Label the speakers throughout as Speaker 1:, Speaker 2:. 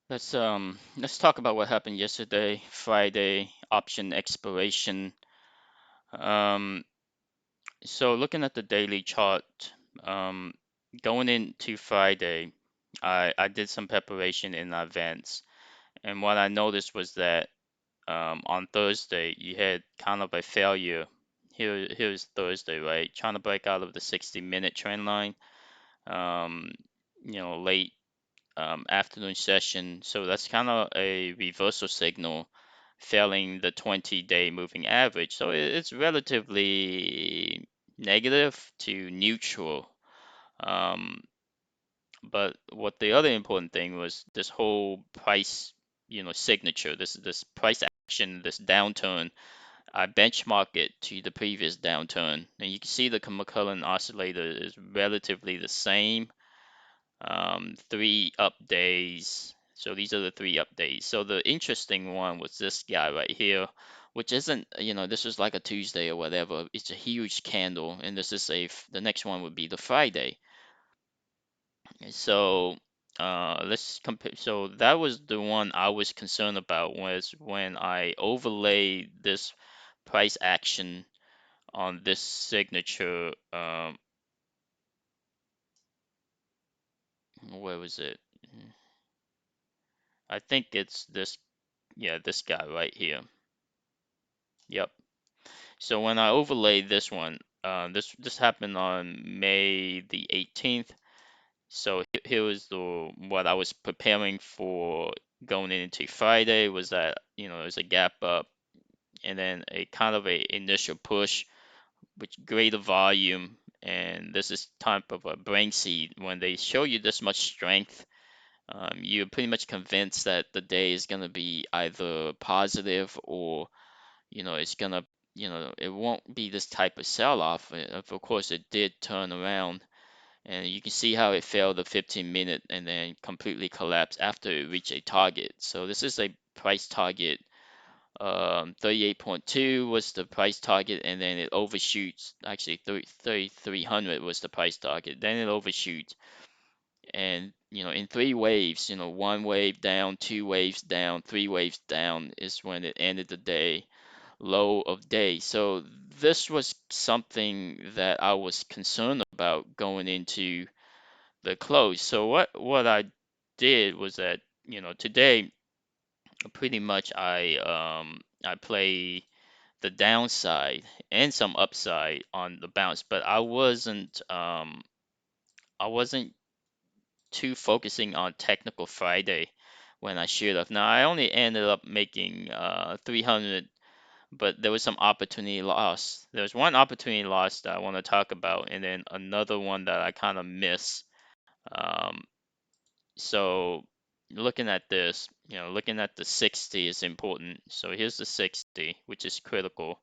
Speaker 1: Let's talk about what happened yesterday, Friday, option expiration. Um, so looking at the daily chart, um, going into Friday, I did some preparation in advance, and what I noticed was that on Thursday you had kind of a failure. Here's Thursday, right? Trying to break out of the 60-minute trend line. Um, late afternoon session. So that's kind of a reversal signal failing the 20-day moving average. So it's relatively negative to neutral. Um, but what the other important thing was this whole price, signature, this price action, this downturn. I benchmark it to the previous downturn, and you can see the McCullough oscillator is relatively the same. Three up days. So these are the three up days. So the interesting one was this guy right here, which isn't, this is like a Tuesday or whatever. It's a huge candle, and this is the next one would be the Friday. So let's compare. So that was the one I was concerned about was when I overlay this price action on this signature. Where was it? I think it's this. Yeah, this guy right here. Yep. So when I overlay this one, this happened on May the 18th. So here was the what I was preparing for going into Friday was that, it was a gap up and then a kind of a initial push with greater volume. And this is type of a brain seed. When they show you this much strength, you're pretty much convinced that the day is going to be either positive or it's gonna, it won't be this type of sell-off. Of course, it did turn around, and you can see how it failed the 15-minute and then completely collapsed after it reached a target. So this is a price target. 38.2 was the price target, and then it overshoots. Actually, 3,300 was the price target. Then it overshoots, and in three waves, one wave down, two waves down, three waves down is when it ended the day low of day. So this was something that I was concerned about going into the close. So what I did was that, today pretty much I play the downside and some upside on the bounce, but I wasn't too focusing on technical Friday when I should have. Now I only ended up making 300, but there was some opportunity loss. There's one opportunity loss that I want to talk about, and then another one that I kind of miss. Um, so looking at this, looking at the 60 is important. So here's the 60, which is critical.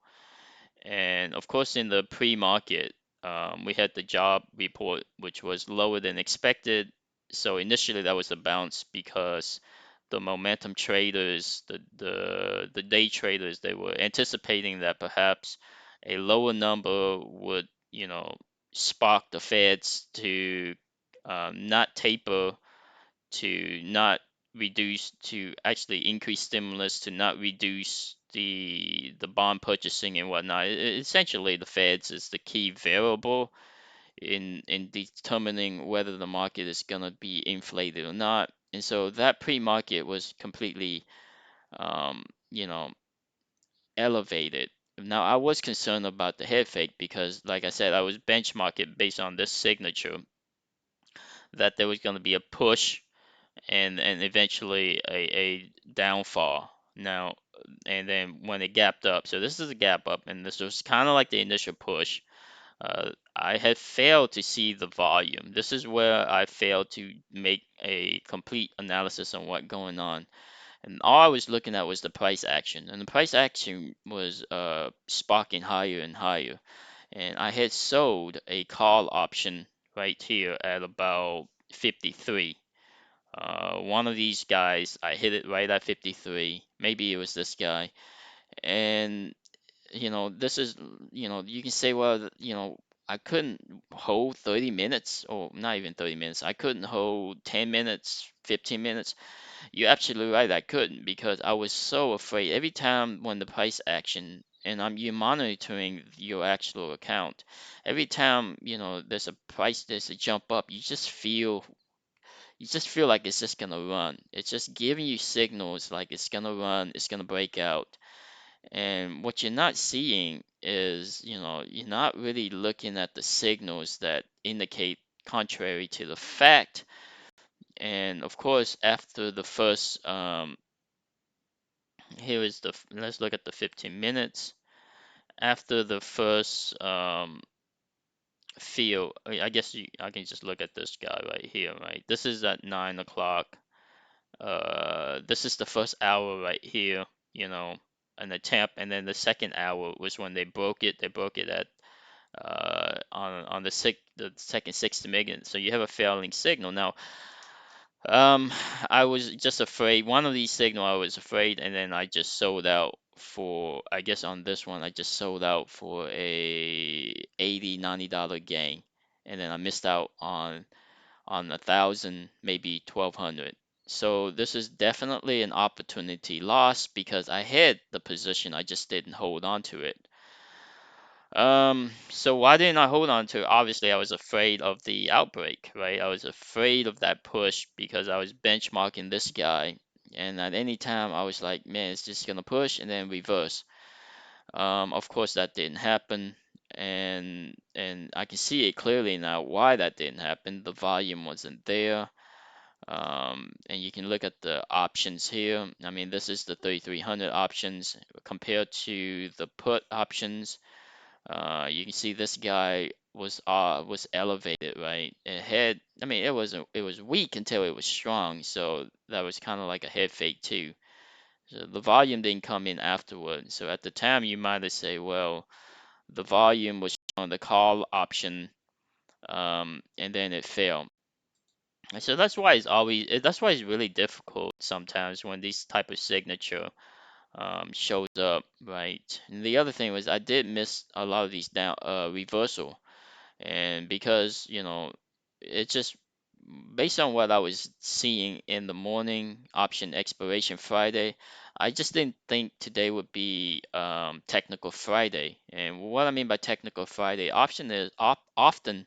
Speaker 1: And of course, in the pre-market, we had the job report, which was lower than expected. So initially, that was a bounce because the momentum traders, the day traders, they were anticipating that perhaps a lower number would, spark the Feds to not taper, to not reduce, to actually increase stimulus, to not reduce the bond purchasing and whatnot. Essentially, the Feds is the key variable in determining whether the market is gonna be inflated or not. And so that pre-market was completely, um, you know, elevated. Now I was concerned about the head fake because, like I said, I was benchmarking based on this signature that there was going to be a push and eventually a downfall. Now, and then when it gapped up, so this is a gap up, and this was kind of like the initial push. I had failed to see the volume. This is where I failed to make a complete analysis on what going on. And all I was looking at was the price action, and the price action was sparking higher and higher. And I had sold a call option right here at about 53. One of these guys, I hit it right at 53. Maybe it was this guy. And, this is, you can say, well, I couldn't hold 30 minutes, or not even 30 minutes. I couldn't hold 10 minutes, 15 minutes. You're absolutely right. I couldn't because I was so afraid. Every time when the price action, and you're monitoring your actual account, every time there's a price, there's a jump up, you just feel like it's just gonna run. It's just giving you signals like it's gonna run, it's gonna break out. And what you're not seeing is, you're not really looking at the signals that indicate contrary to the fact. And of course, after the first, let's look at the 15 minutes. After the first field, I guess I can just look at this guy right here, right? This is at 9 o'clock. This is the first hour right here, you know, an attempt, and then the second hour was when they broke it. They broke it at on the second 60 minutes. So you have a failing signal. Now, um, I was just afraid. One of these signal I was afraid, and then I just sold out for. I guess on this one I just sold out for a 80, $90 gain, and then I missed out on 1,000, maybe 1,200. So this is definitely an opportunity loss because I had the position, I just didn't hold on to it. So why didn't I hold on to it? Obviously, I was afraid of the outbreak, right? I was afraid of that push because I was benchmarking this guy, and at any time I was like, man, it's just gonna push and then reverse. Of course, that didn't happen, and I can see it clearly now why that didn't happen. The volume wasn't there. And you can look at the options here. I mean, this is the 3300 options compared to the put options. You can see this guy was elevated, right? I mean, it was weak until it was strong, so that was kind of like a head fake too. So the volume didn't come in afterward. So at the time, you might have say, well, the volume was on the call option, and then it fell. And so that's why it's really difficult sometimes when this type of signature shows up, right? And the other thing was I did miss a lot of these down reversal, and because it just based on what I was seeing in the morning option expiration Friday, I just didn't think today would be technical Friday. And what I mean by technical Friday, option is often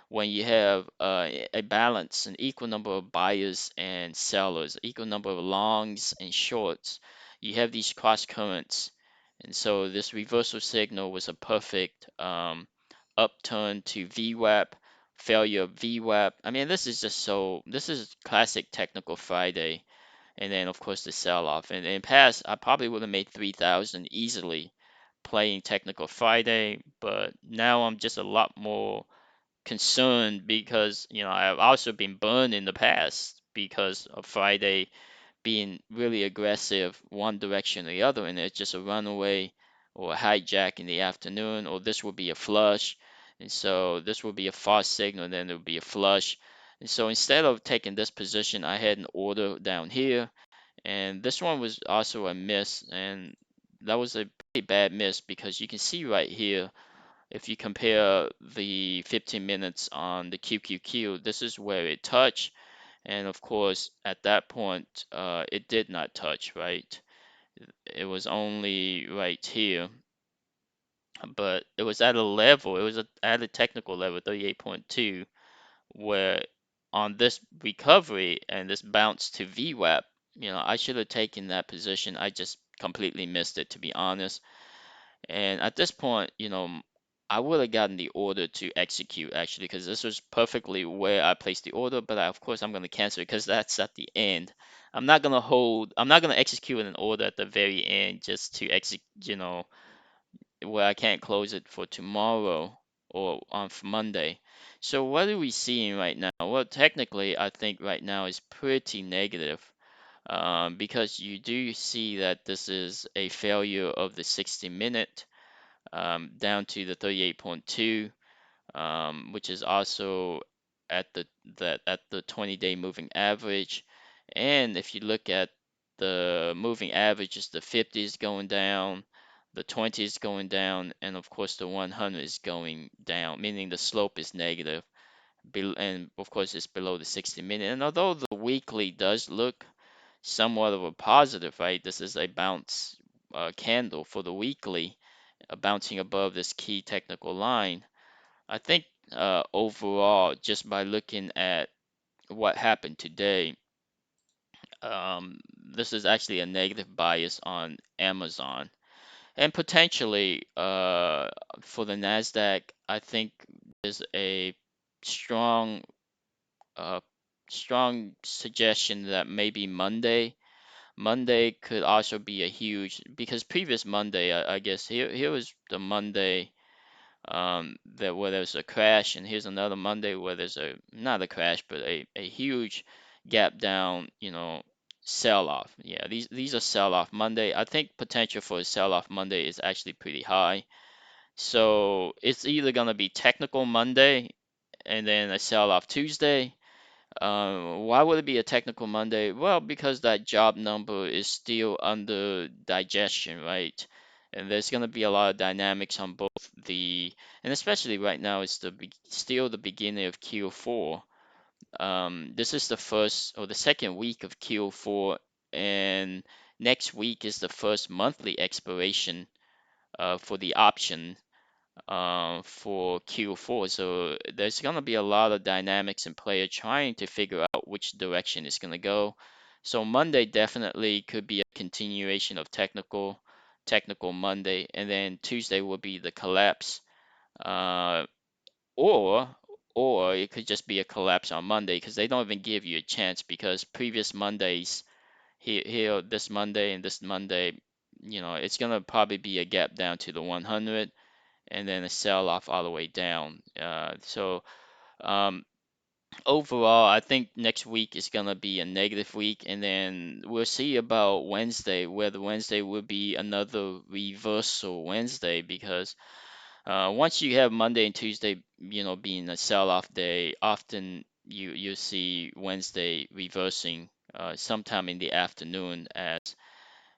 Speaker 1: when you have a balance, an equal number of buyers and sellers, equal number of longs and shorts, you have these cross currents. And so this reversal signal was a perfect upturn to VWAP, failure of VWAP. I mean, this is classic technical Friday. And then, of course, the sell off. And in the past, I probably would have made 3,000 easily playing technical Friday, but now I'm just a lot more concerned because I've also been burned in the past because of Friday being really aggressive one direction or the other, and it's just a runaway or a hijack in the afternoon, or this will be a flush, and so this will be a false signal, and then there will be a flush. And so instead of taking this position, I had an order down here, and this one was also a miss, and that was a pretty bad miss because you can see right here if you compare the 15 minutes on the QQQ, this is where it touched. And of course, at that point, it did not touch, right? It was only right here, but it was at a level, it was at a technical level, 38.2, where on this recovery and this bounce to VWAP, I should have taken that position. I just completely missed it, to be honest. And at this point, I would have gotten the order to execute actually, because this was perfectly where I placed the order. But of course, I'm going to cancel it because that's at the end. I'm not going to execute an order at the very end just to execute, where I can't close it for tomorrow or on Monday. So what are we seeing right now? Well, technically, I think right now is pretty negative. Because you do see that this is a failure of the 60-minute down to the 38.2, which is also at the 20-day moving average. And if you look at the moving averages, the 50 is going down, The 20 is going down, and of course the 100 is going down, meaning the slope is negative. And of course it's below the 60-minute. And although the weekly does look somewhat of a positive, right? This is a bounce candle for the weekly, bouncing above this key technical line. I think overall, just by looking at what happened today, this is actually a negative bias on Amazon. And potentially for the Nasdaq, I think there's a strong uh, strong suggestion that maybe Monday could also be a huge, because previous Monday, I guess here was the Monday that where there's a crash, and here's another Monday where there's a not a crash but a huge gap down, sell off. Yeah, these are sell off Monday. I think potential for a sell off Monday is actually pretty high. So it's either gonna be technical Monday and then a sell off Tuesday. Why would it be a technical Monday? Well, because that job number is still under digestion, right? And there's going to be a lot of dynamics on both and especially right now, it's still the beginning of Q4. This is the first or the second week of Q4, and next week is the first monthly expiration for the option for Q4. So there's going to be a lot of dynamics in play trying to figure out which direction it's going to go. So Monday definitely could be a continuation of technical Monday, and then Tuesday will be the collapse. Uh, or or it could just be a collapse on Monday because they don't even give you a chance, because previous Mondays here this Monday and this Monday, it's gonna probably be a gap down to the 100 and then a sell off all the way down. So overall, I think next week is gonna be a negative week, and then we'll see about Wednesday, whether Wednesday will be another reversal Wednesday, because once you have Monday and Tuesday, being a sell-off day, often you see Wednesday reversing sometime in the afternoon,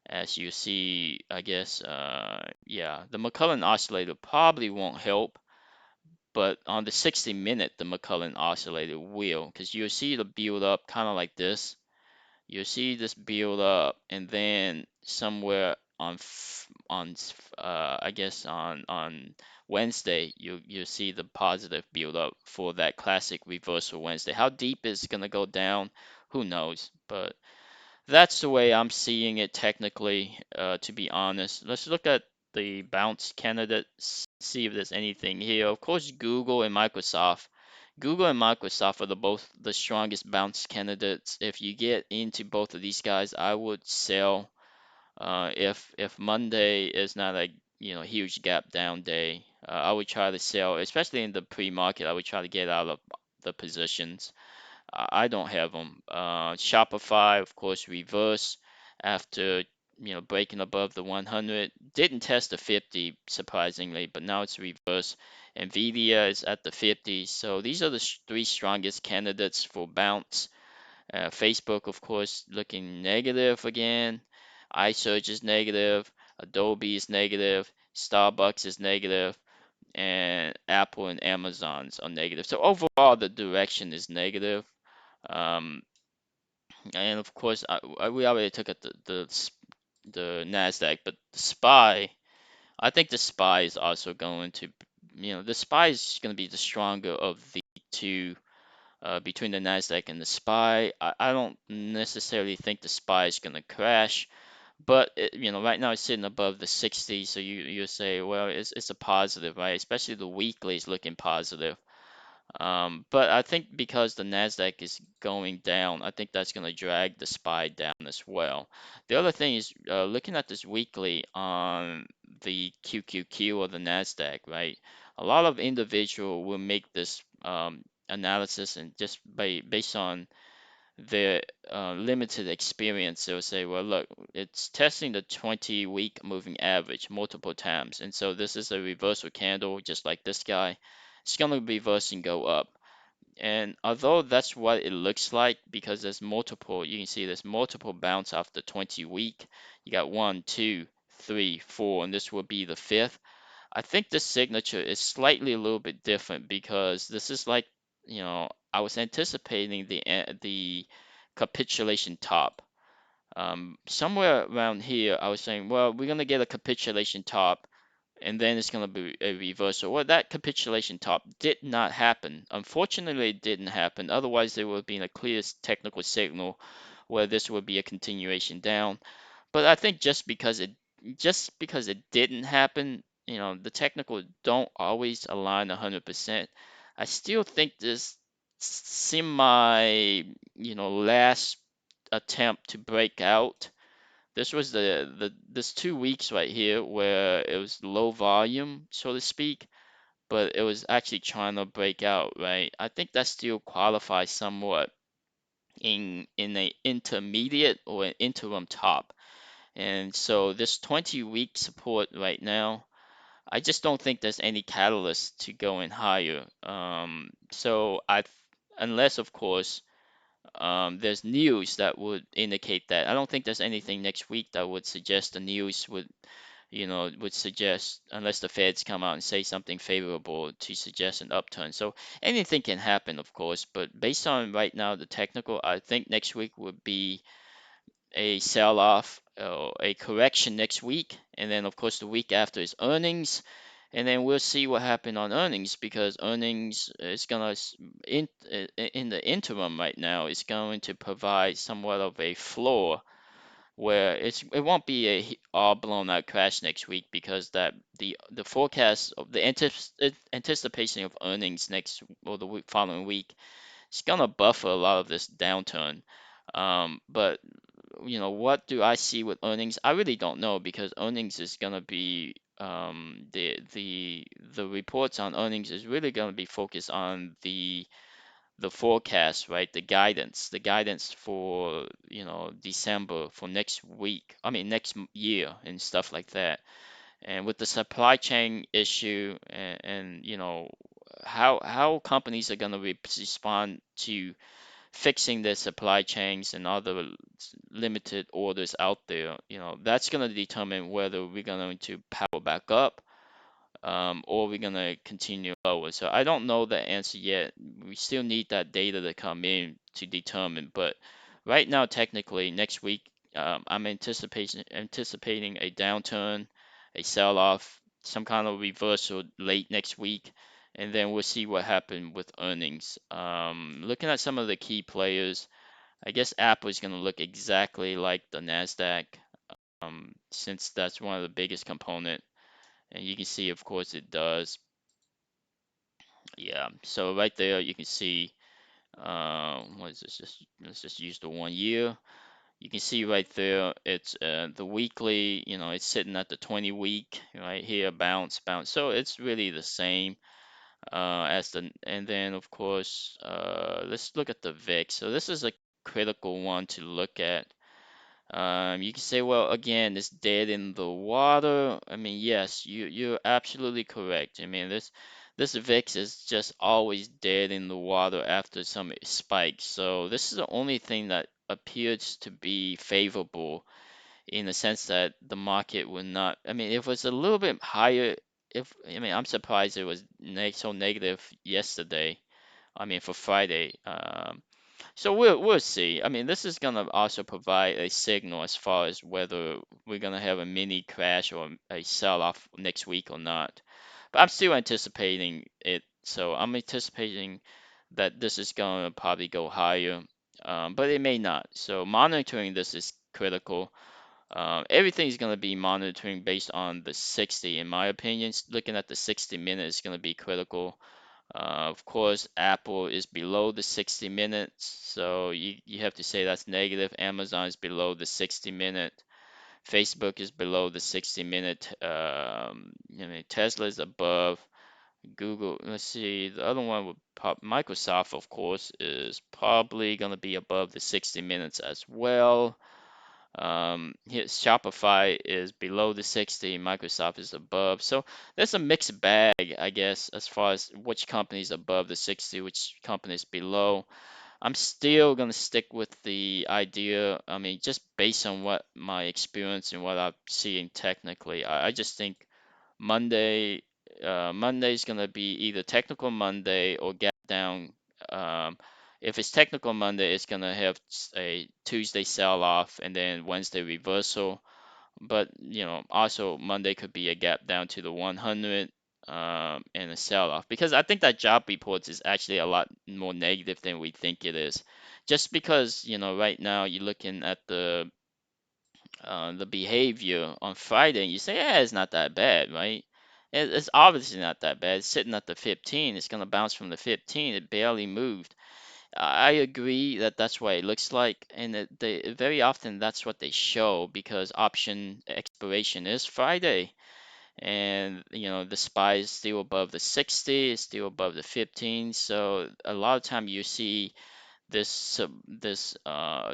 Speaker 1: as you see, I guess, yeah, the McCullough oscillator probably won't help, but on the 60-minute, the McCullough oscillator will, because you'll see the build up kind of like this. You'll see this build up, and then somewhere I guess on Wednesday, you'll see the positive build up for that classic reversal Wednesday. How deep it's gonna go down, who knows? But that's the way I'm seeing it technically, to be honest. Let's look at the bounce candidates, see if there's anything here. Of course, Google and Microsoft. Google and Microsoft are both the strongest bounce candidates. If you get into both of these guys, I would sell. If Monday is not a huge gap down day, I would try to sell, especially in the pre-market. I would try to get out of the positions. I don't have them. Shopify, of course, reverse after breaking above the 100. Didn't test the 50 surprisingly, but now it's reverse. Nvidia is at the 50. So these are the three strongest candidates for bounce. Facebook, of course, looking negative again. iSearch is negative. Adobe is negative. Starbucks is negative, and Apple and Amazon's are negative. So overall, the direction is negative. Um, and of course, we already took at the Nasdaq, but the SPY, I think the SPY is also going to, the SPY is going to be the stronger of the two, between the Nasdaq and the SPY. I don't necessarily think the SPY is going to crash, but right now it's sitting above the 60, so you say, well, it's a positive, right? Especially the weekly is looking positive. But I think because the Nasdaq is going down, I think that's going to drag the SPY down as well. The other thing is looking at this weekly on the QQQ or the Nasdaq, right? A lot of individual will make this analysis, and just based on their limited experience, they'll say, well, look, it's testing the 20-week moving average multiple times, and so this is a reversal candle, just like this guy. It's going to reverse and go up. And although that's what it looks like, because you can see there's multiple bounce off the 20-week. You got one, two, three, four, and this will be the fifth. I think this signature is slightly a little bit different because this is like, I was anticipating the capitulation top. Somewhere around here, I was saying, well, we're gonna get a capitulation top, and then it's gonna be a reversal. Well, that capitulation top did not happen. Unfortunately, it didn't happen. Otherwise, there would have been a clear technical signal where this would be a continuation down. But I think just because it didn't happen, the technical don't always align 100%. I still think this semi, last attempt to break out. This was this 2 weeks right here where it was low volume, so to speak, but it was actually trying to break out, right? I think that still qualifies somewhat in a intermediate or an interim top. And so this 20-week support right now, I just don't think there's any catalyst to going higher. So unless of course there's news that would indicate that. I don't think there's anything next week that would suggest the news would suggest, unless the Feds come out and say something favorable to suggest an upturn. So anything can happen, of course, but based on right now the technical, I think next week would be a sell off, a correction next week, and then of course the week after is earnings, and then we'll see what happened on earnings because earnings is gonna in the interim right now is going to provide somewhat of a floor where it won't be a all blown out crash next week because that the forecast of the anticipation of earnings next or the following week is gonna buffer a lot of this downturn. But what do I see with earnings? I really don't know because earnings is gonna be the reports on earnings is really gonna be focused on the forecast, right? The guidance for December for next week. I mean next year and stuff like that. And with the supply chain issue and how companies are gonna respond to fixing their supply chains and other limited orders out there, that's going to determine whether we're going to power back up or we're going to continue lower. So I don't know the answer yet. We still need that data to come in to determine. But right now, technically, next week, I'm anticipating a downturn, a sell-off, some kind of reversal late next week, and then we'll see what happened with earnings. Looking at some of the key players, I guess Apple is going to look exactly like the Nasdaq, since that's one of the biggest component. And you can see, of course, it does. Yeah. So right there, you can see. What is this? Let's just use the 1 year. You can see right there, it's the weekly. It's sitting at the 20-week right here, bounce, bounce. So it's really the same and then of course, let's look at the VIX. So this is a critical one to look at. You can say, well, again, it's dead in the water. I mean, yes, you're absolutely correct. I mean, this VIX is just always dead in the water after some spikes. So this is the only thing that appears to be favorable in the sense that the market will not. I mean, if it was a little bit higher, if I mean, I'm surprised it was so negative yesterday. I mean, for Friday. So we'll see. I mean, this is gonna also provide a signal as far as whether we're gonna have a mini crash or a sell-off next week or not. But I'm still anticipating it. So I'm anticipating that this is gonna probably go higher, but it may not. So monitoring this is critical. Everything is gonna be monitoring based on the 60, in my opinion. Looking at the 60 minutes is gonna be critical. Of course, Apple is below the 60 minutes, so you have to say that's negative. Amazon is below the 60 minute. Facebook is below the 60 minute. I mean, Tesla is above. Google, let's see, the other one would Microsoft, of course, is probably going to be above the 60 minutes as well. Here, Shopify is below the 60, Microsoft is above. So there's a mixed bag, I guess, as far as which company is above the 60, which company is below. I'm still gonna stick with the idea. I mean, just based on what my experience and what I'm seeing technically, I just think Monday, Monday's gonna be either technical Monday or gap down. Um, if it's technical Monday, it's gonna have a Tuesday sell off and then Wednesday reversal. But also Monday could be a gap down to the 100 and a sell off because I think that job reports is actually a lot more negative than we think it is. Just because right now you're looking at the behavior on Friday and you say, yeah, it's not that bad, right? It's obviously not that bad. It's sitting at the 15. It's gonna bounce from the 15. It barely moved. I agree that that's what it looks like, and very often that's what they show because option expiration is Friday, and the SPY is still above the 60, it's still above the 15. So a lot of time you see this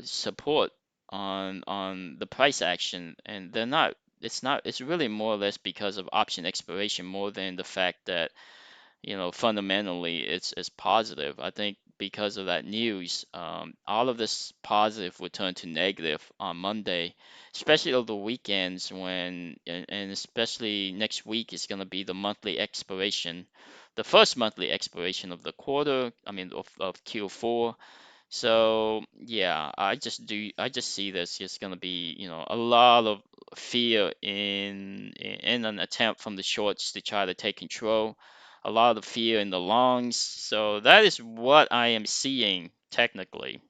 Speaker 1: support on the price action, and they're not. It's not. It's really more or less because of option expiration more than the fact that fundamentally it's positive. I think because of that news, all of this positive will turn to negative on Monday, especially over the weekends and especially next week is going to be the monthly expiration, the first monthly expiration of the quarter, I mean of Q4. So yeah, I just see this. It's gonna be, a lot of fear in an attempt from the shorts to try to take control. A lot of fear in the longs. So that is what I am seeing technically.